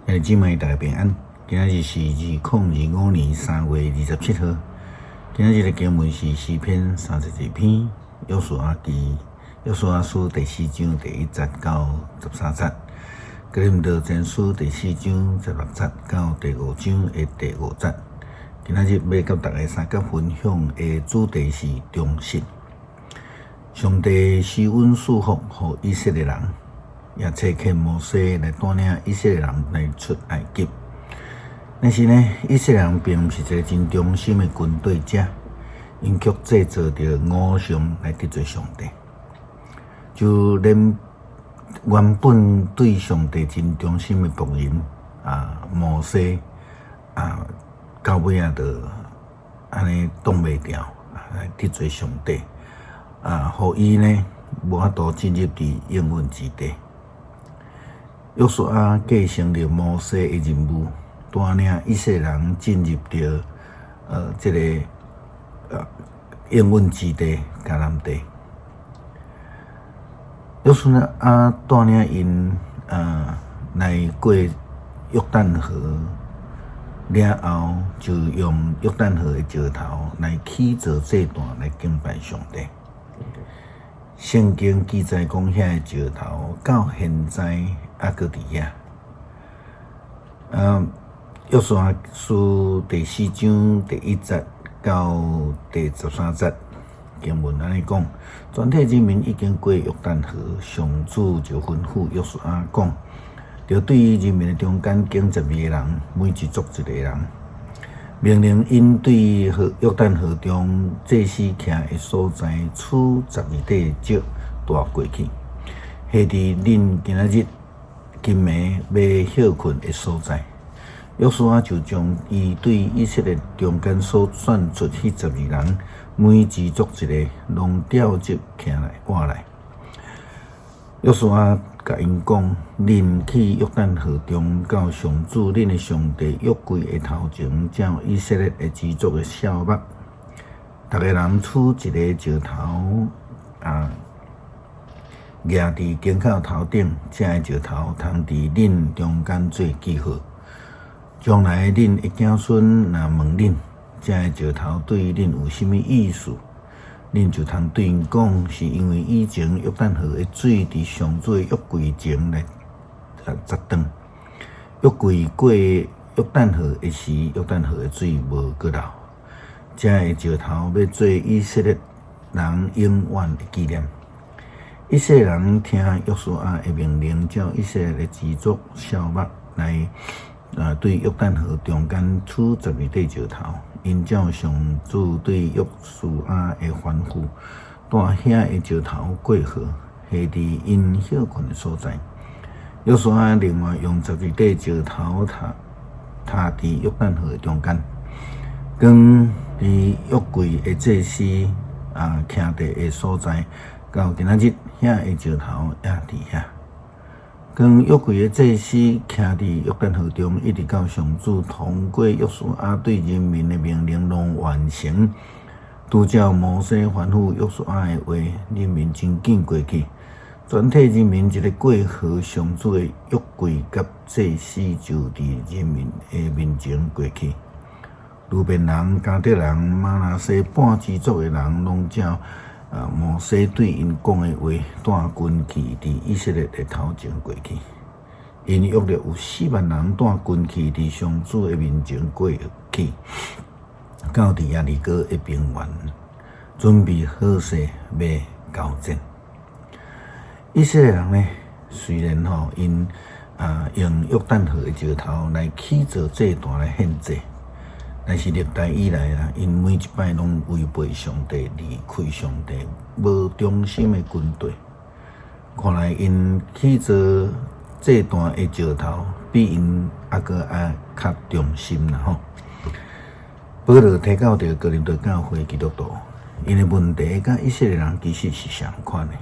兄弟姊妹，大家平安。今仔日是2025年3月27号。今仔日的经文是诗篇32篇，约书亚记，约书亚书第4章第1节到13节，哥林多前书第4章16节到第5章的第5节。今仔日要甲大家三角分享的主题是忠心。上帝施恩赐福予以色列人，也差遣摩西来带领以色列人来出埃及。但是呢，以色列人并不是一个真忠心的军队者，因却制造着偶像来得罪上帝。就连原本对上帝真忠心的仆人摩西到尾仔就安尼挡袂牢，来得罪上帝。互伊呢无法度进入伫应允之地。约书亚继承了摩西的任务，带领以色列人进入到这个应允之地迦南地。约书亚带领因来过约旦河了后，就用约旦河的石头来起造祭坛来敬拜上帝。圣经记载讲，遐个石头到现在还搁伫遐。约书亚书第4章第1节到第13节经文安尼讲，全体人民已经过约旦河，上主就吩咐约书亚讲，着对于人民的中间经12个人，每一族一个人，命令因对约旦河中祭司徛的所在取12块石带过去，下伫恁今仔日今暝要休困的所在。约书亚就将伊对以色列中间所选出迄12人，每一族一个，拢调集起来活来。约书亚甲因讲：恁去约旦河中，到上主恁的上帝约柜的头前，将以色列的支族的小目，逐个人取一个石头压伫肩口头顶，这个石头通伫恁中间做记号。将来恁的子孙若问恁，这个石头对恁有甚物意思，恁就通对因讲，是因为以前约旦河的水伫上主的约柜前来砸断。约柜过约旦河的时，约旦河的水无过流。这个石头要做以色列人永远的纪念。以色列人听约书亚的命令，照以色列的支族小目来对约旦河中间取12块石头，因照上主对约书亚的吩咐，带遐的石头过河，下伫因休困的所在。约书亚另外用12块石头踏伫约旦河中间，跟伫约柜的祭司徛地的所在，到今仔日遐的石头也伫遐。跟约柜的祭司徛伫约旦河中，一直到上主通过约书亚对人民的命令拢完成，拄照摩西吩咐约书亚的话，人民真紧过去。全体人民一个过河，上主的约柜甲祭司就伫人民的面前过去。路边人、迦得人、玛拿西半支族的人，拢照摩西对因讲的话，带军旗伫以色列的头前过去。因约略有4万人带军旗伫上主的面前过去，到伫耶利哥的平原，准备好势要交战。以色列人呢，虽然因用约旦河的石头来起造祭坛来献祭，但是历代以来因每一摆拢违背上帝，离开上帝，无忠心的军队。看来因起造祭坛的石头比因搁较忠心啦吼。保罗提到着哥林多教会基督徒，因的问题甲以色列人其实是相款的。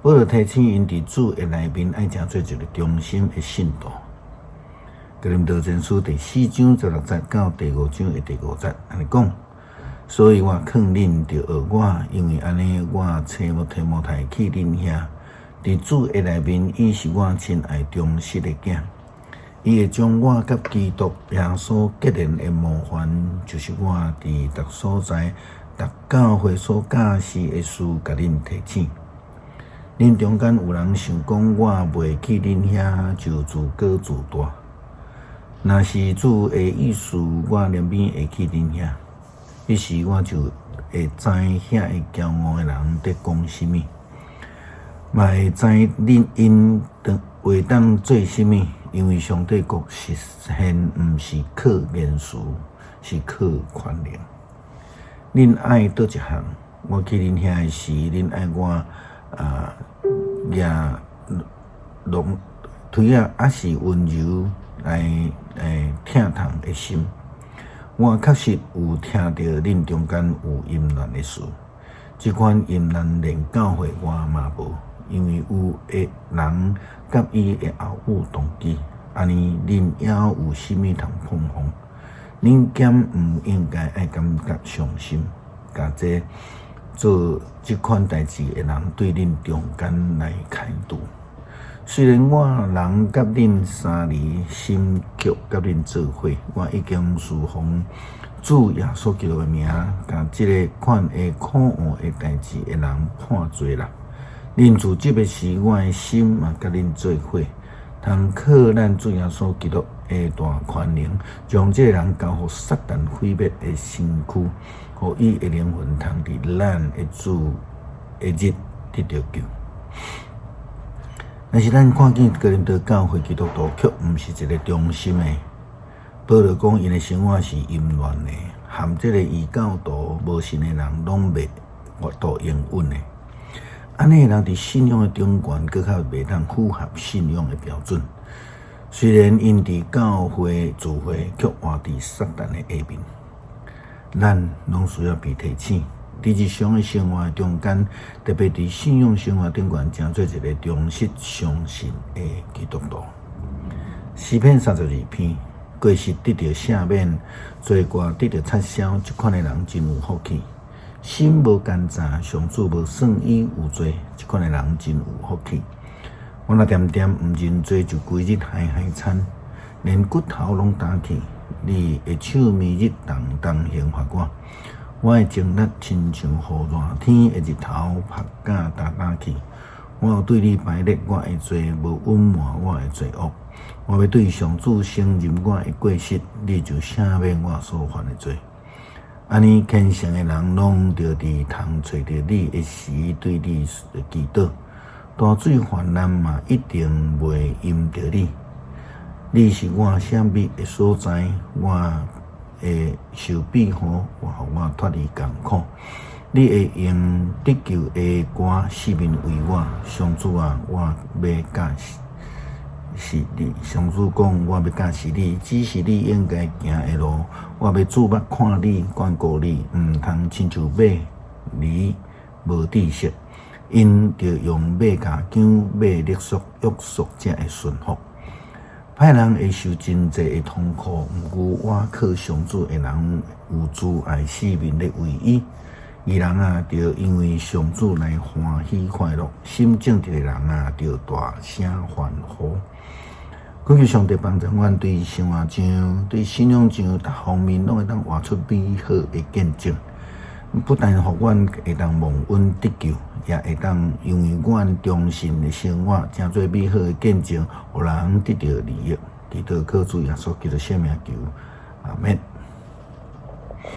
保罗提醒因伫主的内面爱诚做一个忠心的信徒。哥林多前书第4章16节到第5章的第5节，安尼讲，所以我劝恁着学我，因为安尼我找提摩太去恁遐，伫主的内面，伊是我亲爱忠实的囝。伊会将我甲基督耶稣结连的模范，就是我伫逐所在、逐教会所教示的事，甲恁提醒。恁中间有人想讲我袂去恁遐，就自高自大。若是主的意思，我连免会去恁遐。迄时我就会知遐会骄傲的人伫讲什么，嘛会知恁因会当做什么。因为上帝国实现毋是靠言辞，是靠权能。恁爱倒一项？我去恁遐时，恁爱我弄推还是温柔来疼痛的心？我确实有听到恁中间有淫乱的事，即款淫乱连教会我嘛无。因为有的人甲伊会后有动机，安尼恁还有甚物通碰碰？恁减毋应该爱感觉伤心，甲这做即款代志的人对恁中间来开导。虽然我人甲恁三离心却甲恁做伙，我已经侍奉主耶稣基督的名，甲即个款的可恶的代志的人判罪啦。恁自执的时，我的心嘛甲恁做伙，通靠咱主耶稣基督的大权能，将这个人交互撒旦毁灭的身躯，互伊的灵魂通伫咱的主的日得到救。但是咱看见哥林多教会基督徒却毋是一个忠心的。保罗讲，因的生活是淫乱的，含这个异教徒、无信的人拢袂活到永稳的。安尼人伫信仰的中间，搁较袂当符合信仰的标准。虽然因伫教会聚会，却活伫撒旦的下面。咱拢需要被提醒，伫日常的生活中间，特别伫信仰生活中间，成做一个忠实相信的基督徒。诗篇32篇，过失得到赦免，罪过得到撤销，即款的人真有福气。心无奸诈，上主无算伊有罪，即款的人真有福气。我若点点毋认罪，就规日嗨嗨惨，连骨头拢打去。你的手暝日动动刑罚我，我的情力亲像雨热天的日头，晒甲打去。我有对你排列我的罪，无隐瞒我的罪恶。我要对上主承认我的过失，你就赦免我所犯的罪。安尼虔诚的人拢着伫通找着你的时，对你祈祷。大水泛滥嘛，一定袂淹着你。你是我啥物的所在，我会受庇护，互我脱离艰苦。你会用得救的歌四面为我，上主啊，我要驾是你。上主讲，我要驾驶你，只是你应该行的路。我要注目看你，管顾你，毋通亲像马离无知识，因着用马牙姜、马力束约束才会顺服。歹人会受真济的痛苦，毋过我靠上主的人有慈爱生命的唯一。义人啊，着因为上主来欢喜快乐；心正直的人啊，着大声欢呼。恳求上帝帮助阮对生活上、对信仰上各方面，拢会当活出美好的见证。不但互阮会当蒙恩得救，也会当因为阮忠心的生活，成做美好的见证，互人得到利益。祈祷靠主耶稣基督圣名求，阿们。